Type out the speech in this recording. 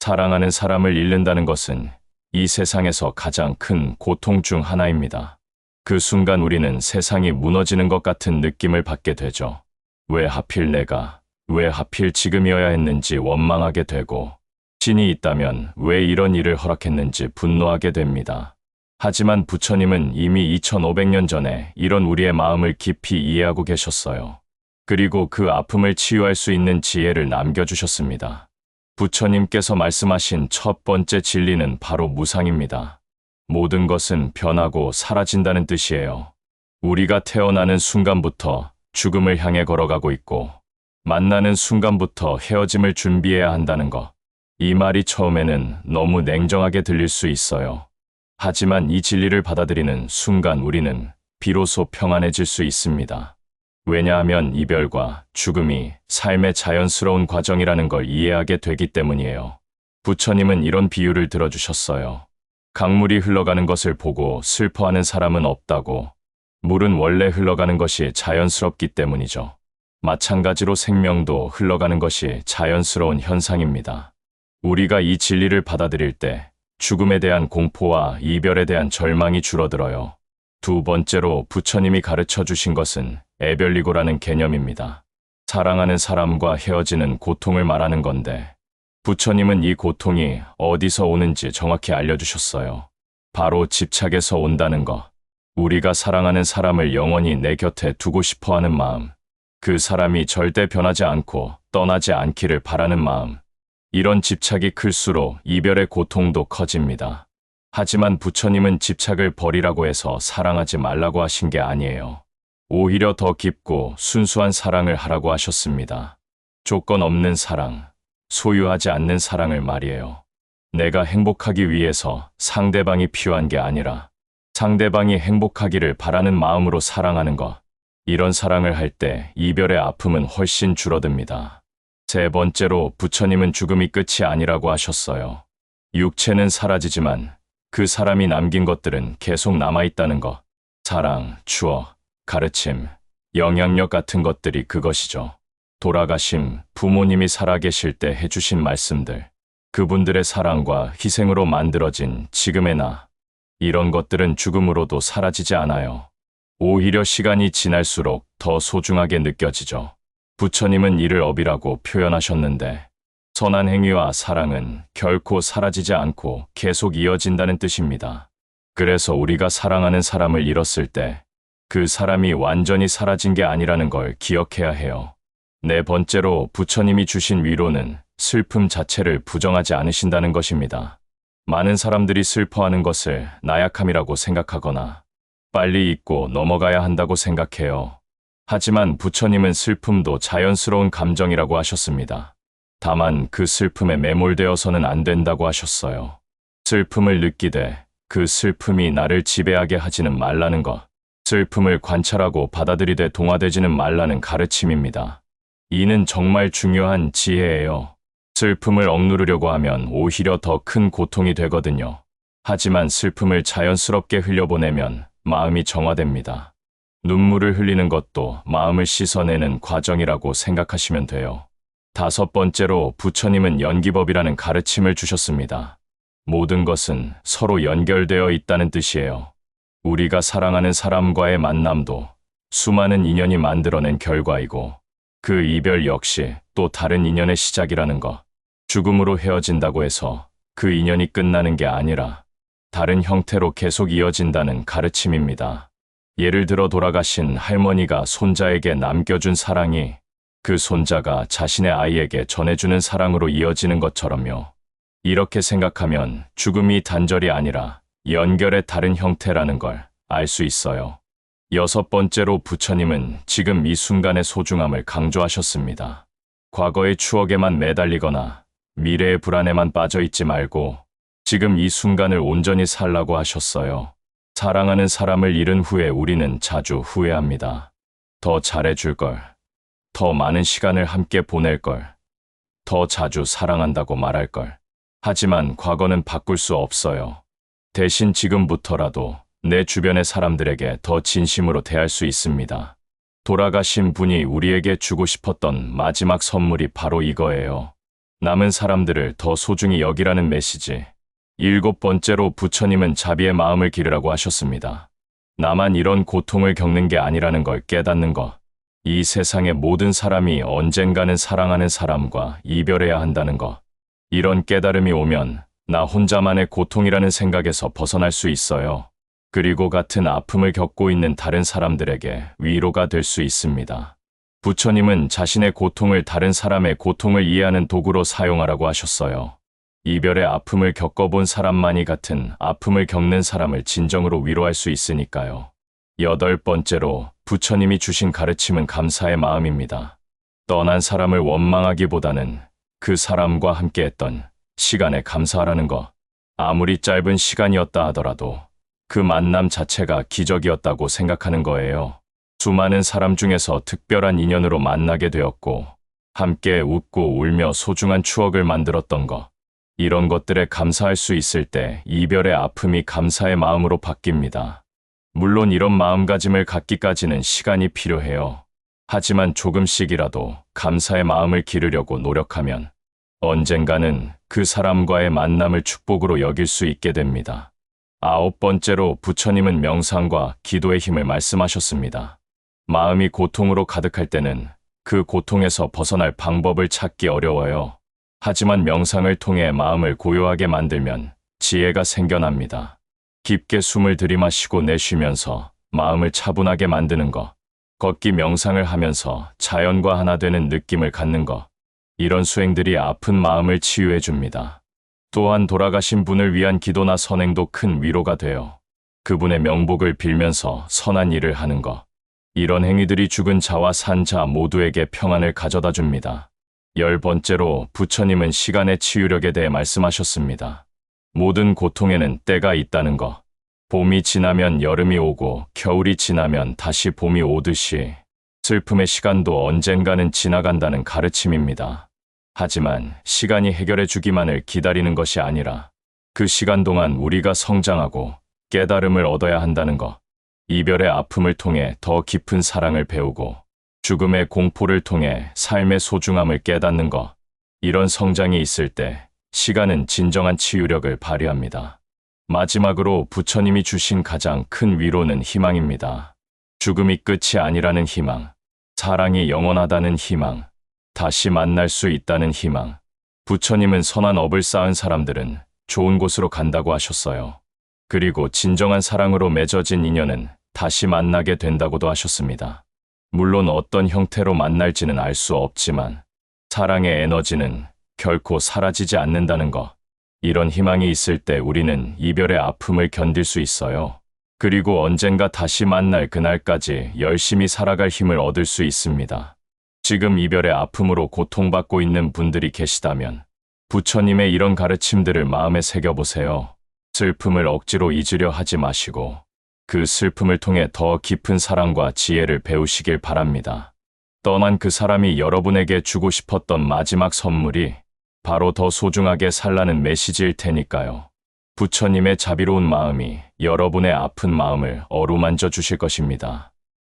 사랑하는 사람을 잃는다는 것은 이 세상에서 가장 큰 고통 중 하나입니다. 그 순간 우리는 세상이 무너지는 것 같은 느낌을 받게 되죠. 왜 하필 내가, 왜 하필 지금이어야 했는지 원망하게 되고, 신이 있다면 왜 이런 일을 허락했는지 분노하게 됩니다. 하지만 부처님은 이미 2500년 전에 이런 우리의 마음을 깊이 이해하고 계셨어요. 그리고 그 아픔을 치유할 수 있는 지혜를 남겨주셨습니다. 부처님께서 말씀하신 첫 번째 진리는 바로 무상입니다. 모든 것은 변하고 사라진다는 뜻이에요. 우리가 태어나는 순간부터 죽음을 향해 걸어가고 있고, 만나는 순간부터 헤어짐을 준비해야 한다는 것. 이 말이 처음에는 너무 냉정하게 들릴 수 있어요. 하지만 이 진리를 받아들이는 순간 우리는 비로소 평안해질 수 있습니다. 왜냐하면 이별과 죽음이 삶의 자연스러운 과정이라는 걸 이해하게 되기 때문이에요. 부처님은 이런 비유를 들어주셨어요. 강물이 흘러가는 것을 보고 슬퍼하는 사람은 없다고. 물은 원래 흘러가는 것이 자연스럽기 때문이죠. 마찬가지로 생명도 흘러가는 것이 자연스러운 현상입니다. 우리가 이 진리를 받아들일 때 죽음에 대한 공포와 이별에 대한 절망이 줄어들어요. 두 번째로 부처님이 가르쳐 주신 것은 애별리고라는 개념입니다. 사랑하는 사람과 헤어지는 고통을 말하는 건데, 부처님은 이 고통이 어디서 오는지 정확히 알려주셨어요. 바로 집착에서 온다는 것. 우리가 사랑하는 사람을 영원히 내 곁에 두고 싶어 하는 마음. 그 사람이 절대 변하지 않고 떠나지 않기를 바라는 마음. 이런 집착이 클수록 이별의 고통도 커집니다. 하지만 부처님은 집착을 버리라고 해서 사랑하지 말라고 하신 게 아니에요. 오히려 더 깊고 순수한 사랑을 하라고 하셨습니다. 조건 없는 사랑, 소유하지 않는 사랑을 말이에요. 내가 행복하기 위해서 상대방이 필요한 게 아니라 상대방이 행복하기를 바라는 마음으로 사랑하는 것. 이런 사랑을 할 때 이별의 아픔은 훨씬 줄어듭니다. 세 번째로 부처님은 죽음이 끝이 아니라고 하셨어요. 육체는 사라지지만 그 사람이 남긴 것들은 계속 남아있다는 것. 사랑, 추억, 가르침, 영향력 같은 것들이 그것이죠. 돌아가심, 부모님이 살아계실 때 해주신 말씀들, 그분들의 사랑과 희생으로 만들어진 지금의 나, 이런 것들은 죽음으로도 사라지지 않아요. 오히려 시간이 지날수록 더 소중하게 느껴지죠. 부처님은 이를 업이라고 표현하셨는데, 선한 행위와 사랑은 결코 사라지지 않고 계속 이어진다는 뜻입니다. 그래서 우리가 사랑하는 사람을 잃었을 때 그 사람이 완전히 사라진 게 아니라는 걸 기억해야 해요. 네 번째로 부처님이 주신 위로는 슬픔 자체를 부정하지 않으신다는 것입니다. 많은 사람들이 슬퍼하는 것을 나약함이라고 생각하거나 빨리 잊고 넘어가야 한다고 생각해요. 하지만 부처님은 슬픔도 자연스러운 감정이라고 하셨습니다. 다만 그 슬픔에 매몰되어서는 안 된다고 하셨어요. 슬픔을 느끼되 그 슬픔이 나를 지배하게 하지는 말라는 것. 슬픔을 관찰하고 받아들이되 동화되지는 말라는 가르침입니다. 이는 정말 중요한 지혜예요. 슬픔을 억누르려고 하면 오히려 더 큰 고통이 되거든요. 하지만 슬픔을 자연스럽게 흘려보내면 마음이 정화됩니다. 눈물을 흘리는 것도 마음을 씻어내는 과정이라고 생각하시면 돼요. 다섯 번째로 부처님은 연기법이라는 가르침을 주셨습니다. 모든 것은 서로 연결되어 있다는 뜻이에요. 우리가 사랑하는 사람과의 만남도 수많은 인연이 만들어낸 결과이고, 그 이별 역시 또 다른 인연의 시작이라는 것. 죽음으로 헤어진다고 해서 그 인연이 끝나는 게 아니라 다른 형태로 계속 이어진다는 가르침입니다. 예를 들어 돌아가신 할머니가 손자에게 남겨준 사랑이 그 손자가 자신의 아이에게 전해주는 사랑으로 이어지는 것처럼요. 이렇게 생각하면 죽음이 단절이 아니라 연결의 다른 형태라는 걸 알 수 있어요. 여섯 번째로 부처님은 지금 이 순간의 소중함을 강조하셨습니다. 과거의 추억에만 매달리거나 미래의 불안에만 빠져 있지 말고 지금 이 순간을 온전히 살라고 하셨어요. 사랑하는 사람을 잃은 후에 우리는 자주 후회합니다. 더 잘해줄 걸, 더 많은 시간을 함께 보낼 걸, 더 자주 사랑한다고 말할 걸. 하지만 과거는 바꿀 수 없어요. 대신 지금부터라도 내 주변의 사람들에게 더 진심으로 대할 수 있습니다. 돌아가신 분이 우리에게 주고 싶었던 마지막 선물이 바로 이거예요. 남은 사람들을 더 소중히 여기라는 메시지. 7번째로 부처님은 자비의 마음을 기르라고 하셨습니다. 나만 이런 고통을 겪는 게 아니라는 걸 깨닫는 것. 이 세상의 모든 사람이 언젠가는 사랑하는 사람과 이별해야 한다는 것. 이런 깨달음이 오면 나 혼자만의 고통이라는 생각에서 벗어날 수 있어요. 그리고 같은 아픔을 겪고 있는 다른 사람들에게 위로가 될 수 있습니다. 부처님은 자신의 고통을 다른 사람의 고통을 이해하는 도구로 사용하라고 하셨어요. 이별의 아픔을 겪어본 사람만이 같은 아픔을 겪는 사람을 진정으로 위로할 수 있으니까요. 8번째로 부처님이 주신 가르침은 감사의 마음입니다. 떠난 사람을 원망하기보다는 그 사람과 함께했던 시간에 감사하라는 것. 아무리 짧은 시간이었다 하더라도 그 만남 자체가 기적이었다고 생각하는 거예요. 수많은 사람 중에서 특별한 인연으로 만나게 되었고 함께 웃고 울며 소중한 추억을 만들었던 것. 이런 것들에 감사할 수 있을 때 이별의 아픔이 감사의 마음으로 바뀝니다. 물론 이런 마음가짐을 갖기까지는 시간이 필요해요. 하지만 조금씩이라도 감사의 마음을 기르려고 노력하면 언젠가는 그 사람과의 만남을 축복으로 여길 수 있게 됩니다. 9번째로 부처님은 명상과 기도의 힘을 말씀하셨습니다. 마음이 고통으로 가득할 때는 그 고통에서 벗어날 방법을 찾기 어려워요. 하지만 명상을 통해 마음을 고요하게 만들면 지혜가 생겨납니다. 깊게 숨을 들이마시고 내쉬면서 마음을 차분하게 만드는 것. 걷기 명상을 하면서 자연과 하나 되는 느낌을 갖는 것. 이런 수행들이 아픈 마음을 치유해 줍니다. 또한 돌아가신 분을 위한 기도나 선행도 큰 위로가 돼요. 그분의 명복을 빌면서 선한 일을 하는 것. 이런 행위들이 죽은 자와 산 자 모두에게 평안을 가져다 줍니다. 10번째로 부처님은 시간의 치유력에 대해 말씀하셨습니다. 모든 고통에는 때가 있다는 것. 봄이 지나면 여름이 오고 겨울이 지나면 다시 봄이 오듯이 슬픔의 시간도 언젠가는 지나간다는 가르침입니다. 하지만 시간이 해결해 주기만을 기다리는 것이 아니라 그 시간 동안 우리가 성장하고 깨달음을 얻어야 한다는 것. 이별의 아픔을 통해 더 깊은 사랑을 배우고 죽음의 공포를 통해 삶의 소중함을 깨닫는 것. 이런 성장이 있을 때 시간은 진정한 치유력을 발휘합니다. 마지막으로 부처님이 주신 가장 큰 위로는 희망입니다. 죽음이 끝이 아니라는 희망, 사랑이 영원하다는 희망, 다시 만날 수 있다는 희망. 부처님은 선한 업을 쌓은 사람들은 좋은 곳으로 간다고 하셨어요. 그리고 진정한 사랑으로 맺어진 인연은 다시 만나게 된다고도 하셨습니다. 물론 어떤 형태로 만날지는 알 수 없지만 사랑의 에너지는 결코 사라지지 않는다는 것. 이런 희망이 있을 때 우리는 이별의 아픔을 견딜 수 있어요. 그리고 언젠가 다시 만날 그날까지 열심히 살아갈 힘을 얻을 수 있습니다. 지금 이별의 아픔으로 고통받고 있는 분들이 계시다면 부처님의 이런 가르침들을 마음에 새겨보세요. 슬픔을 억지로 잊으려 하지 마시고 그 슬픔을 통해 더 깊은 사랑과 지혜를 배우시길 바랍니다. 떠난 그 사람이 여러분에게 주고 싶었던 마지막 선물이 바로 더 소중하게 살라는 메시지일 테니까요. 부처님의 자비로운 마음이 여러분의 아픈 마음을 어루만져 주실 것입니다.